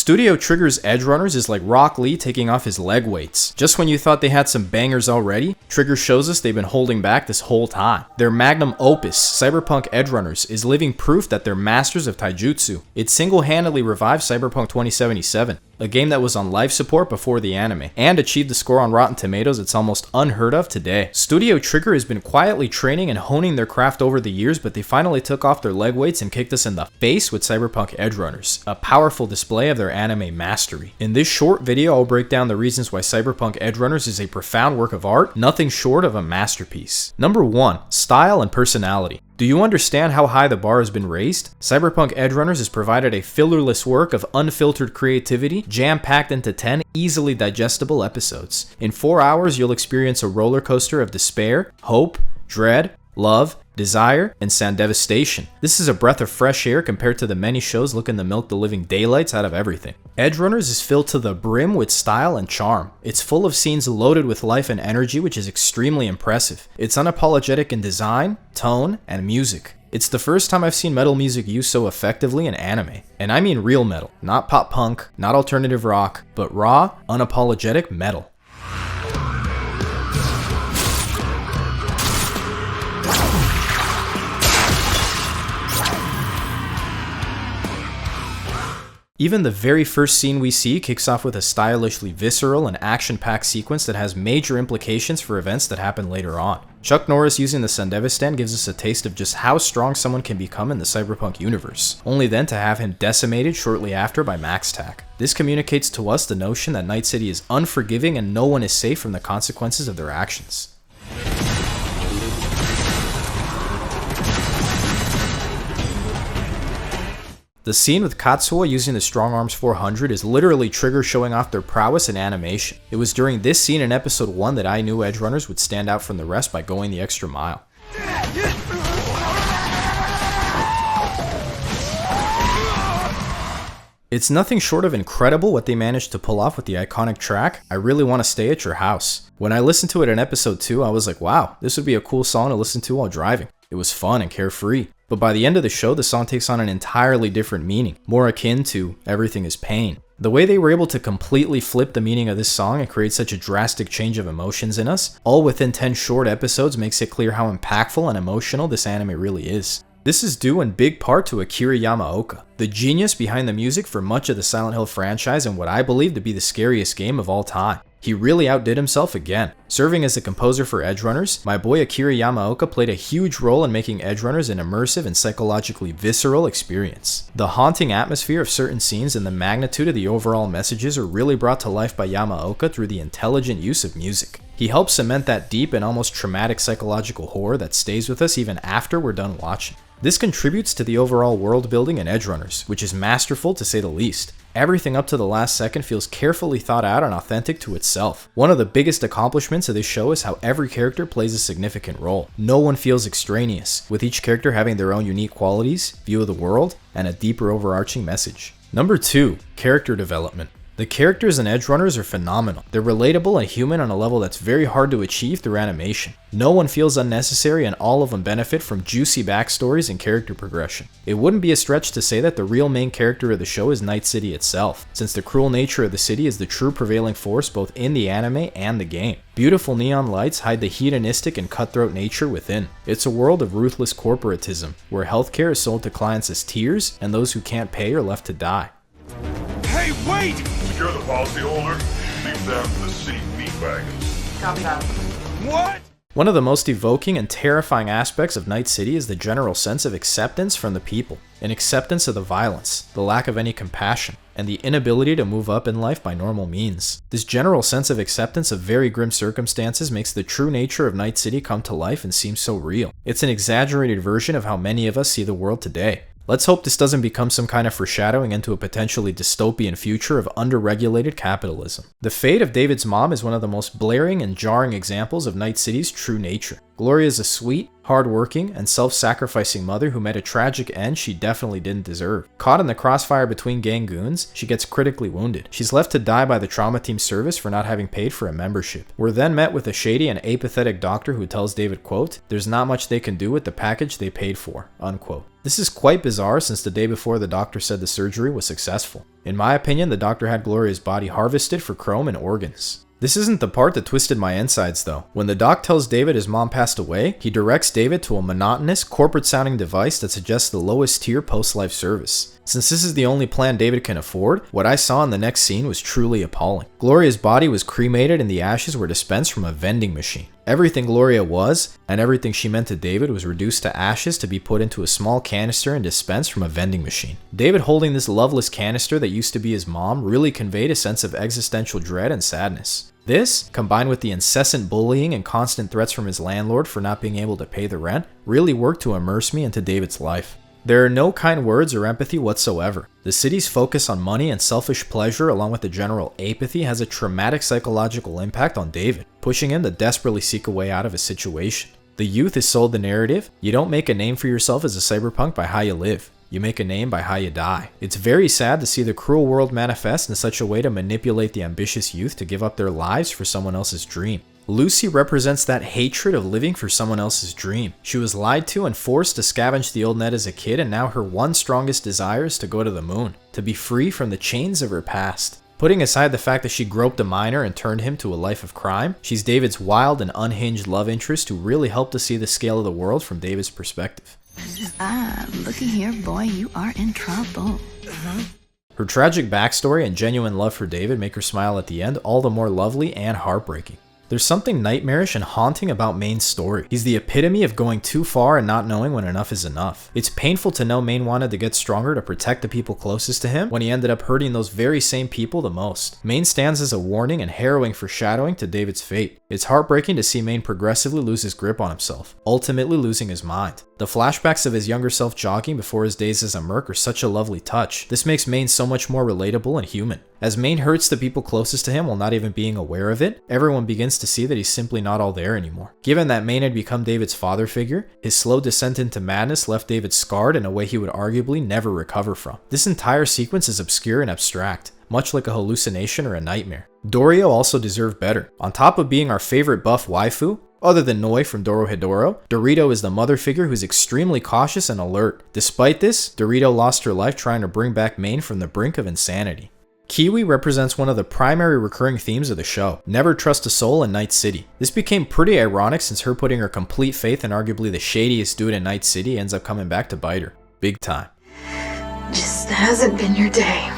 Studio Trigger's Edgerunners is like Rock Lee taking off his leg weights. Just when you thought they had some bangers already, Trigger shows us they've been holding back this whole time. Their magnum opus, Cyberpunk Edgerunners, is living proof that they're masters of Taijutsu. It single-handedly revived Cyberpunk 2077, a game that was on life support before the anime, and achieved a score on Rotten Tomatoes it's almost unheard of today. Studio Trigger has been quietly training and honing their craft over the years, but they finally took off their leg weights and kicked us in the face with Cyberpunk Edgerunners, a powerful display of their anime mastery. In this short video, I'll break down the reasons why Cyberpunk Edgerunners is a profound work of art, nothing short of a masterpiece. Number 1. Style and personality. Do you understand how high the bar has been raised? Cyberpunk Edgerunners has provided a fillerless work of unfiltered creativity, jam-packed into 10 easily digestible episodes. In 4 hours, you'll experience a roller coaster of despair, hope, dread, love, desire, and sound devastation. This is a breath of fresh air compared to the many shows looking to milk the living daylights out of everything. Edgerunners is filled to the brim with style and charm. It's full of scenes loaded with life and energy, which is extremely impressive. It's unapologetic in design, tone, and music. It's the first time I've seen metal music used so effectively in anime. And I mean real metal, not pop punk, not alternative rock, but raw, unapologetic metal. Even the very first scene we see kicks off with a stylishly visceral and action-packed sequence that has major implications for events that happen later on. Chuck Norris using the Sandevistan gives us a taste of just how strong someone can become in the Cyberpunk universe, only then to have him decimated shortly after by MaxTac. This communicates to us the notion that Night City is unforgiving and no one is safe from the consequences of their actions. The scene with Katsuo using the Strong Arms 400 is literally Trigger showing off their prowess in animation. It was during this scene in episode 1 that I knew Edgerunners would stand out from the rest by going the extra mile. It's nothing short of incredible what they managed to pull off with the iconic track, I Really Want to Stay at Your House. When I listened to it in episode 2, I was like, wow, this would be a cool song to listen to while driving. It was fun and carefree. But by the end of the show, the song takes on an entirely different meaning, more akin to Everything is Pain. The way they were able to completely flip the meaning of this song and create such a drastic change of emotions in us, all within 10 short episodes, makes it clear how impactful and emotional this anime really is. This is due in big part to Akira Yamaoka, the genius behind the music for much of the Silent Hill franchise and what I believe to be the scariest game of all time. He really outdid himself again. Serving as the composer for Edgerunners, my boy Akira Yamaoka played a huge role in making Edgerunners an immersive and psychologically visceral experience. The haunting atmosphere of certain scenes and the magnitude of the overall messages are really brought to life by Yamaoka through the intelligent use of music. He helps cement that deep and almost traumatic psychological horror that stays with us even after we're done watching. This contributes to the overall world building in Edgerunners, which is masterful to say the least. Everything up to the last second feels carefully thought out and authentic to itself. One of the biggest accomplishments of this show is how every character plays a significant role. No one feels extraneous, with each character having their own unique qualities, view of the world, and a deeper overarching message. Number 2. Character development. The characters in Edgerunners are phenomenal. They're relatable and human on a level that's very hard to achieve through animation. No one feels unnecessary and all of them benefit from juicy backstories and character progression. It wouldn't be a stretch to say that the real main character of the show is Night City itself, since the cruel nature of the city is the true prevailing force both in the anime and the game. Beautiful neon lights hide the hedonistic and cutthroat nature within. It's a world of ruthless corporatism, where healthcare is sold to clients as tears and those who can't pay are left to die. Hey, wait! Secure the policyholder. Leave them to the city meat wagons. Copy that. What? One of the most evoking and terrifying aspects of Night City is the general sense of acceptance from the people, an acceptance of the violence, the lack of any compassion, and the inability to move up in life by normal means. This general sense of acceptance of very grim circumstances makes the true nature of Night City come to life and seem so real. It's an exaggerated version of how many of us see the world today. Let's hope this doesn't become some kind of foreshadowing into a potentially dystopian future of underregulated capitalism. The fate of David's mom is one of the most blaring and jarring examples of Night City's true nature. Gloria is a sweet, hard-working, and self-sacrificing mother who met a tragic end she definitely didn't deserve. Caught in the crossfire between gang goons, she gets critically wounded. She's left to die by the trauma team service for not having paid for a membership. We're then met with a shady and apathetic doctor who tells David, quote, "There's not much they can do with the package they paid for," unquote. This is quite bizarre since the day before the doctor said the surgery was successful. In my opinion, the doctor had Gloria's body harvested for chrome and organs. This isn't the part that twisted my insides though. When the doc tells David his mom passed away, he directs David to a monotonous, corporate-sounding device that suggests the lowest tier post-life service. Since this is the only plan David can afford, what I saw in the next scene was truly appalling. Gloria's body was cremated and the ashes were dispensed from a vending machine. Everything Gloria was, and everything she meant to David, was reduced to ashes to be put into a small canister and dispensed from a vending machine. David holding this loveless canister that used to be his mom really conveyed a sense of existential dread and sadness. This, combined with the incessant bullying and constant threats from his landlord for not being able to pay the rent, really worked to immerse me into David's life. There are no kind words or empathy whatsoever. The city's focus on money and selfish pleasure, along with the general apathy, has a traumatic psychological impact on David, pushing him to desperately seek a way out of his situation. The youth is sold the narrative: you don't make a name for yourself as a cyberpunk by how you live. You make a name by how you die. It's very sad to see the cruel world manifest in such a way to manipulate the ambitious youth to give up their lives for someone else's dream. Lucy represents that hatred of living for someone else's dream. She was lied to and forced to scavenge the old net as a kid, and now her one strongest desire is to go to the moon, to be free from the chains of her past. Putting aside the fact that she groped a minor and turned him to a life of crime, she's David's wild and unhinged love interest who really helped to see the scale of the world from David's perspective. Looky here, boy, you are in trouble. Her tragic backstory and genuine love for David make her smile at the end all the more lovely and heartbreaking. There's something nightmarish and haunting about Main's story. He's the epitome of going too far and not knowing when enough is enough. It's painful to know Main wanted to get stronger to protect the people closest to him when he ended up hurting those very same people the most. Main stands as a warning and harrowing foreshadowing to David's fate. It's heartbreaking to see Main progressively lose his grip on himself, ultimately losing his mind. The flashbacks of his younger self jogging before his days as a merc are such a lovely touch. This makes Main so much more relatable and human. As Main hurts the people closest to him while not even being aware of it, everyone begins to see that he's simply not all there anymore. Given that Main had become David's father figure, his slow descent into madness left David scarred in a way he would arguably never recover from. This entire sequence is obscure and abstract, much like a hallucination or a nightmare. Dorio also deserved better. On top of being our favorite buff waifu, other than Noi from Dorohedoro, Dorito is the mother figure who's extremely cautious and alert. Despite this, Dorito lost her life trying to bring back Main from the brink of insanity. Kiwi represents one of the primary recurring themes of the show: never trust a soul in Night City. This became pretty ironic since her putting her complete faith in arguably the shadiest dude in Night City ends up coming back to bite her. Big time. Just hasn't been your day.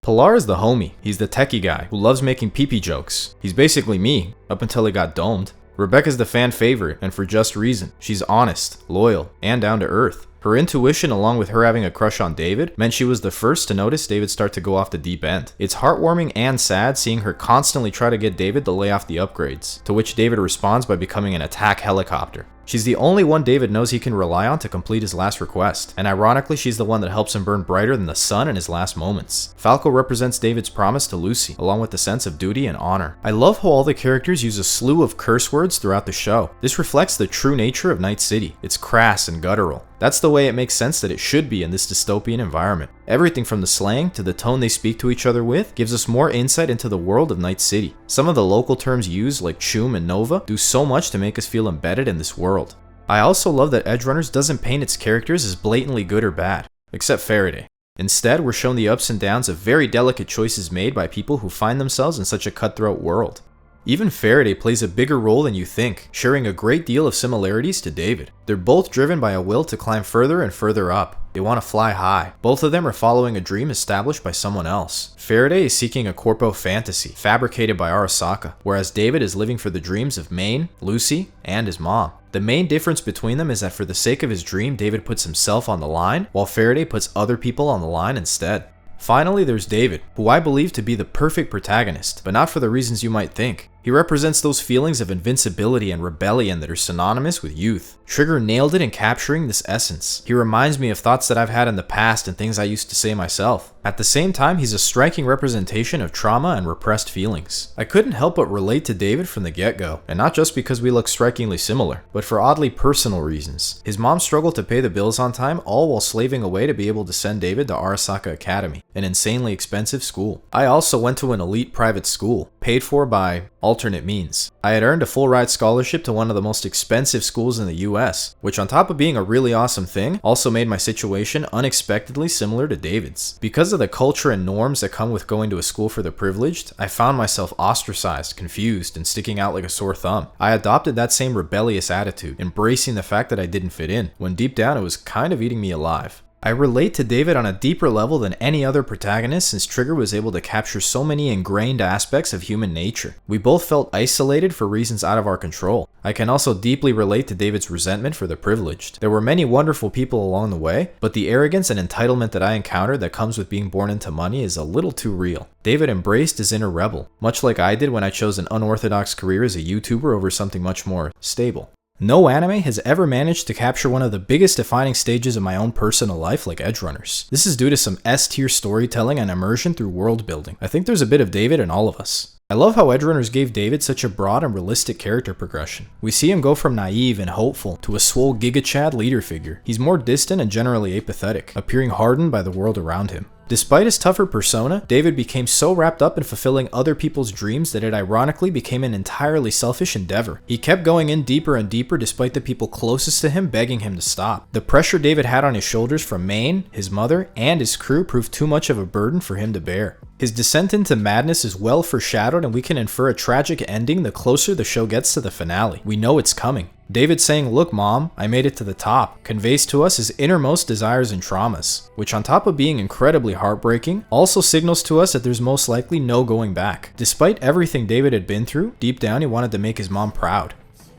Pilar is the homie. He's the techie guy who loves making pee-pee jokes. He's basically me, up until he got domed. Rebecca's the fan favorite, and for just reason. She's honest, loyal, and down to earth. Her intuition, along with her having a crush on David, meant she was the first to notice David start to go off the deep end. It's heartwarming and sad seeing her constantly try to get David to lay off the upgrades, to which David responds by becoming an attack helicopter. She's the only one David knows he can rely on to complete his last request, and ironically she's the one that helps him burn brighter than the sun in his last moments. Falco represents David's promise to Lucy, along with the sense of duty and honor. I love how all the characters use a slew of curse words throughout the show. This reflects the true nature of Night City. It's crass and guttural. That's the way it makes sense that it should be in this dystopian environment. Everything from the slang to the tone they speak to each other with gives us more insight into the world of Night City. Some of the local terms used, like Chum and Nova, do so much to make us feel embedded in this world. I also love that Edgerunners doesn't paint its characters as blatantly good or bad, except Faraday. Instead, we're shown the ups and downs of very delicate choices made by people who find themselves in such a cutthroat world. Even Faraday plays a bigger role than you think, sharing a great deal of similarities to David. They're both driven by a will to climb further and further up. They want to fly high. Both of them are following a dream established by someone else. Faraday is seeking a corpo fantasy, fabricated by Arasaka, whereas David is living for the dreams of Main, Lucy, and his mom. The main difference between them is that for the sake of his dream, David puts himself on the line, while Faraday puts other people on the line instead. Finally, there's David, who I believe to be the perfect protagonist, but not for the reasons you might think. He represents those feelings of invincibility and rebellion that are synonymous with youth. Trigger nailed it in capturing this essence. He reminds me of thoughts that I've had in the past and things I used to say myself. At the same time, he's a striking representation of trauma and repressed feelings. I couldn't help but relate to David from the get-go, and not just because we look strikingly similar, but for oddly personal reasons. His mom struggled to pay the bills on time, all while slaving away to be able to send David to Arasaka Academy, an insanely expensive school. I also went to an elite private school, paid for by alternate means. I had earned a full-ride scholarship to one of the most expensive schools in the US, which on top of being a really awesome thing, also made my situation unexpectedly similar to David's. Because of the culture and norms that come with going to a school for the privileged, I found myself ostracized, confused, and sticking out like a sore thumb. I adopted that same rebellious attitude, embracing the fact that I didn't fit in, when deep down it was kind of eating me alive. I relate to David on a deeper level than any other protagonist since Trigger was able to capture so many ingrained aspects of human nature. We both felt isolated for reasons out of our control. I can also deeply relate to David's resentment for the privileged. There were many wonderful people along the way, but the arrogance and entitlement that I encountered that comes with being born into money is a little too real. David embraced his inner rebel, much like I did when I chose an unorthodox career as a YouTuber over something much more stable. No anime has ever managed to capture one of the biggest defining stages of my own personal life like Edgerunners. This is due to some S-tier storytelling and immersion through world building. I think there's a bit of David in all of us. I love how Edgerunners gave David such a broad and realistic character progression. We see him go from naive and hopeful to a swole Giga Chad leader figure. He's more distant and generally apathetic, appearing hardened by the world around him. Despite his tougher persona, David became so wrapped up in fulfilling other people's dreams that it ironically became an entirely selfish endeavor. He kept going in deeper and deeper despite the people closest to him begging him to stop. The pressure David had on his shoulders from Maine, his mother, and his crew proved too much of a burden for him to bear. His descent into madness is well foreshadowed, and we can infer a tragic ending the closer the show gets to the finale. We know it's coming. David saying, "Look mom, I made it to the top," conveys to us his innermost desires and traumas, which on top of being incredibly heartbreaking, also signals to us that there's most likely no going back. Despite everything David had been through, deep down he wanted to make his mom proud.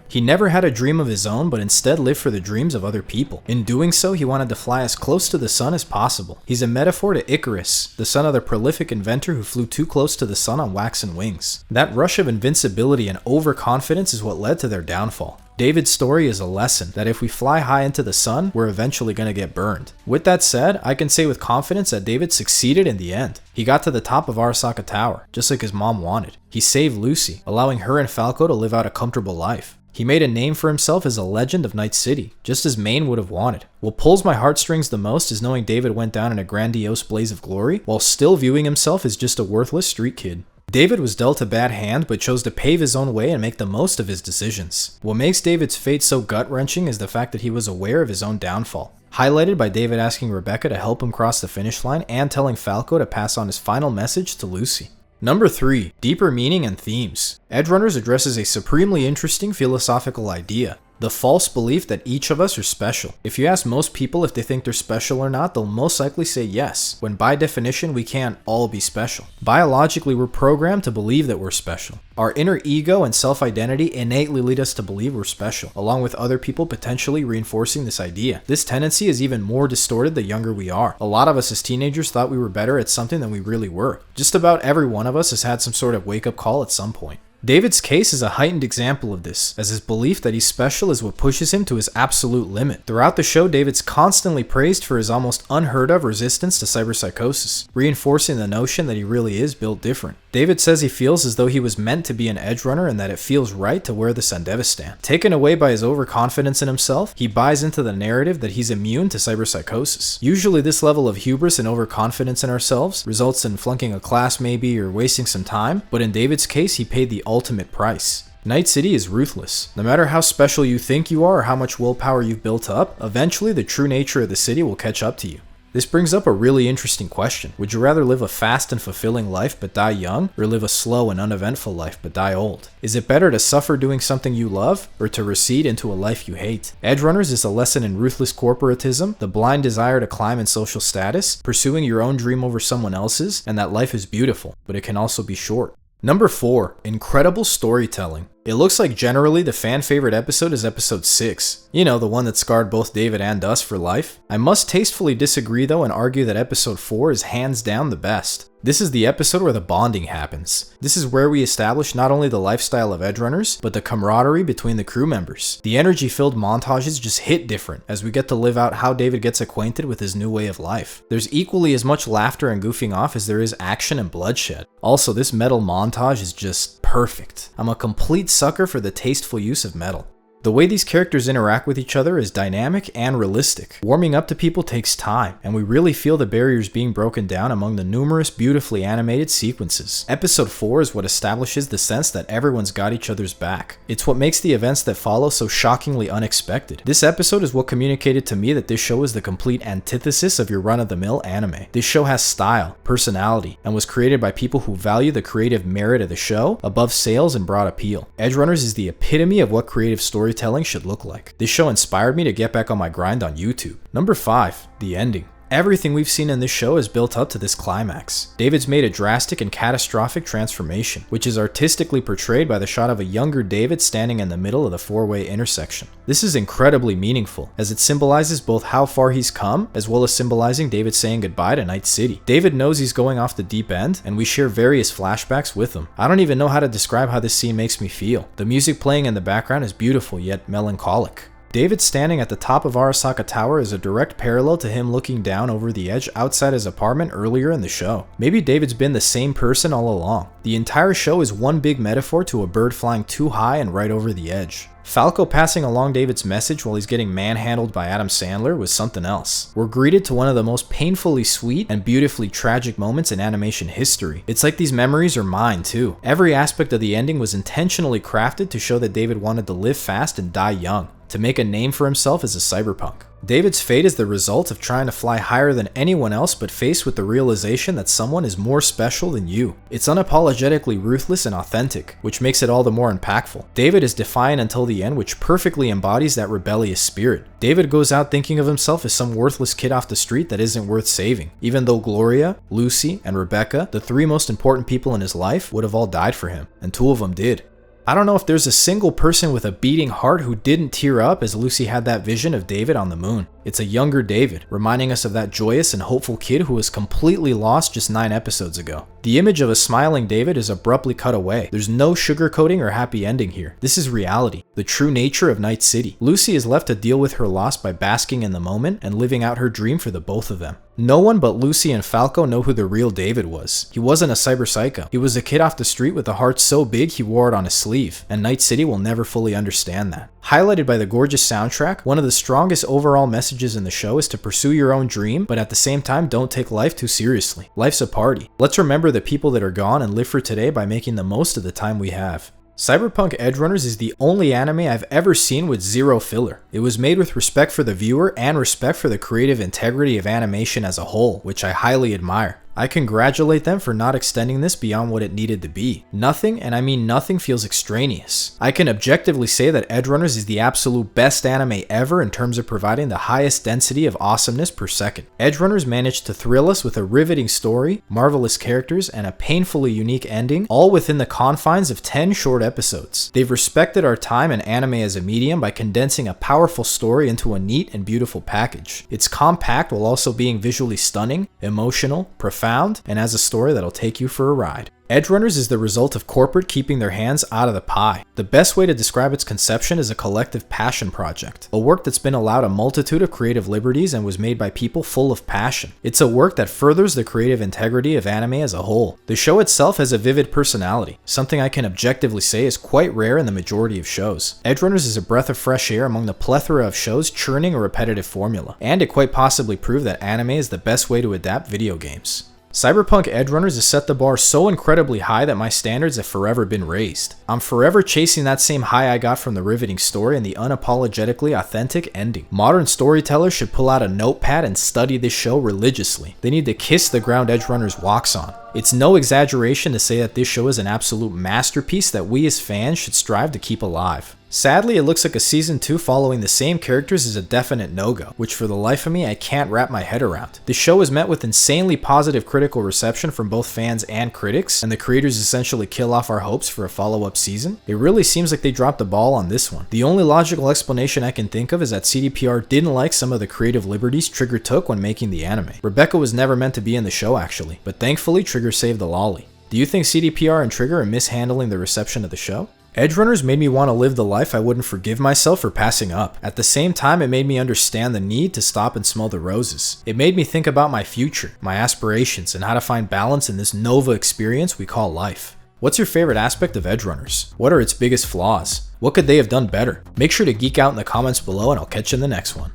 He never had a dream of his own, but instead lived for the dreams of other people. In doing so, he wanted to fly as close to the sun as possible. He's a metaphor to Icarus, the son of the prolific inventor who flew too close to the sun on waxen wings. That rush of invincibility and overconfidence is what led to their downfall. David's story is a lesson that if we fly high into the sun, we're eventually going to get burned. With that said, I can say with confidence that David succeeded in the end. He got to the top of Arasaka Tower, just like his mom wanted. He saved Lucy, allowing her and Falco to live out a comfortable life. He made a name for himself as a legend of Night City, just as Maine would have wanted. What pulls my heartstrings the most is knowing David went down in a grandiose blaze of glory, while still viewing himself as just a worthless street kid. David was dealt a bad hand, but chose to pave his own way and make the most of his decisions. What makes David's fate so gut-wrenching is the fact that he was aware of his own downfall, highlighted by David asking Rebecca to help him cross the finish line and telling Falco to pass on his final message to Lucy. Number 3. Deeper meaning and themes. Edgerunners addresses a supremely interesting philosophical idea. The false belief that each of us are special. If you ask most people if they think they're special or not, they'll most likely say yes, when by definition we can't all be special. Biologically, we're programmed to believe that we're special. Our inner ego and self-identity innately lead us to believe we're special, along with other people potentially reinforcing this idea. This tendency is even more distorted the younger we are. A lot of us as teenagers thought we were better at something than we really were. Just about every one of us has had some sort of wake-up call at some point. David's case is a heightened example of this, as his belief that he's special is what pushes him to his absolute limit. Throughout the show, David's constantly praised for his almost unheard of resistance to cyberpsychosis, reinforcing the notion that he really is built different. David says he feels as though he was meant to be an Edgerunner and that it feels right to wear the Sandevistan. Taken away by his overconfidence in himself, he buys into the narrative that he's immune to cyberpsychosis. Usually this level of hubris and overconfidence in ourselves results in flunking a class maybe or wasting some time, but in David's case he paid the ultimate price. Night City is ruthless. No matter how special you think you are or how much willpower you've built up, eventually the true nature of the city will catch up to you. This brings up a really interesting question. Would you rather live a fast and fulfilling life but die young, or live a slow and uneventful life but die old? Is it better to suffer doing something you love, or to recede into a life you hate? Edgerunners is a lesson in ruthless corporatism, the blind desire to climb in social status, pursuing your own dream over someone else's, and that life is beautiful, but it can also be short. Number 4. Incredible storytelling. It looks like generally the fan favorite episode is episode 6. You know, the one that scarred both David and Dust for life. I must tastefully disagree though and argue that episode 4 is hands down the best. This is the episode where the bonding happens. This is where we establish not only the lifestyle of Edgerunners, but the camaraderie between the crew members. The energy-filled montages just hit different as we get to live out how David gets acquainted with his new way of life. There's equally as much laughter and goofing off as there is action and bloodshed. Also, this metal montage is just perfect. I'm a complete sucker for the tasteful use of metal. The way these characters interact with each other is dynamic and realistic. Warming up to people takes time, and we really feel the barriers being broken down among the numerous beautifully animated sequences. Episode 4 is what establishes the sense that everyone's got each other's back. It's what makes the events that follow so shockingly unexpected. This episode is what communicated to me that this show is the complete antithesis of your run-of-the-mill anime. This show has style, personality, and was created by people who value the creative merit of the show above sales and broad appeal. Edgerunners is the epitome of what creative storytelling should look like. This show inspired me to get back on my grind on YouTube. Number 5, the ending. Everything we've seen in this show is built up to this climax. David's made a drastic and catastrophic transformation, which is artistically portrayed by the shot of a younger David standing in the middle of the four-way intersection. This is incredibly meaningful, as it symbolizes both how far he's come, as well as symbolizing David saying goodbye to Night City. David knows he's going off the deep end, and we share various flashbacks with him. I don't even know how to describe how this scene makes me feel. The music playing in the background is beautiful yet melancholic. David standing at the top of Arasaka Tower is a direct parallel to him looking down over the edge outside his apartment earlier in the show. Maybe David's been the same person all along. The entire show is one big metaphor to a bird flying too high and right over the edge. Falco passing along David's message while he's getting manhandled by Adam Sandler was something else. We're greeted to one of the most painfully sweet and beautifully tragic moments in animation history. It's like these memories are mine too. Every aspect of the ending was intentionally crafted to show that David wanted to live fast and die young, to make a name for himself as a cyberpunk. David's fate is the result of trying to fly higher than anyone else but faced with the realization that someone is more special than you. It's unapologetically ruthless and authentic, which makes it all the more impactful. David is defiant until the end, which perfectly embodies that rebellious spirit. David goes out thinking of himself as some worthless kid off the street that isn't worth saving, even though Gloria, Lucy, and Rebecca, the three most important people in his life, would have all died for him, and 2 of them did. I don't know if there's a single person with a beating heart who didn't tear up as Lucy had that vision of David on the moon. It's a younger David, reminding us of that joyous and hopeful kid who was completely lost just 9 episodes ago. The image of a smiling David is abruptly cut away. There's no sugarcoating or happy ending here. This is reality, the true nature of Night City. Lucy is left to deal with her loss by basking in the moment and living out her dream for the both of them. No one but Lucy and Falco know who the real David was. He wasn't a cyber psycho. He was a kid off the street with a heart so big he wore it on his sleeve, and Night City will never fully understand that. Highlighted by the gorgeous soundtrack, one of the strongest overall messages in the show is to pursue your own dream, but at the same time don't take life too seriously. Life's a party. Let's remember the people that are gone and live for today by making the most of the time we have. Cyberpunk Edgerunners is the only anime I've ever seen with zero filler. It was made with respect for the viewer and respect for the creative integrity of animation as a whole, which I highly admire. I congratulate them for not extending this beyond what it needed to be. Nothing, and I mean nothing, feels extraneous. I can objectively say that Edgerunners is the absolute best anime ever in terms of providing the highest density of awesomeness per second. Edgerunners managed to thrill us with a riveting story, marvelous characters, and a painfully unique ending, all within the confines of 10 short episodes. They've respected our time and anime as a medium by condensing a powerful story into a neat and beautiful package. It's compact while also being visually stunning, emotional, profound, and has a story that'll take you for a ride. Edgerunners is the result of corporate keeping their hands out of the pie. The best way to describe its conception is a collective passion project, a work that's been allowed a multitude of creative liberties and was made by people full of passion. It's a work that furthers the creative integrity of anime as a whole. The show itself has a vivid personality, something I can objectively say is quite rare in the majority of shows. Edgerunners is a breath of fresh air among the plethora of shows churning a repetitive formula, and it quite possibly proved that anime is the best way to adapt video games. Cyberpunk Edgerunners has set the bar so incredibly high that my standards have forever been raised. I'm forever chasing that same high I got from the riveting story and the unapologetically authentic ending. Modern storytellers should pull out a notepad and study this show religiously. They need to kiss the ground Edgerunners walks on. It's no exaggeration to say that this show is an absolute masterpiece that we as fans should strive to keep alive. Sadly, it looks like a season 2 following the same characters is a definite no-go, which for the life of me I can't wrap my head around. The show is met with insanely positive critical reception from both fans and critics, and the creators essentially kill off our hopes for a follow-up season. It really seems like they dropped the ball on this one. The only logical explanation I can think of is that CDPR didn't like some of the creative liberties Trigger took when making the anime. Rebecca was never meant to be in the show actually, but thankfully Trigger saved the lolly. Do you think CDPR and Trigger are mishandling the reception of the show? Edgerunners made me want to live the life I wouldn't forgive myself for passing up. At the same time, it made me understand the need to stop and smell the roses. It made me think about my future, my aspirations, and how to find balance in this Nova experience we call life. What's your favorite aspect of Edgerunners? What are its biggest flaws? What could they have done better? Make sure to geek out in the comments below and I'll catch you in the next one.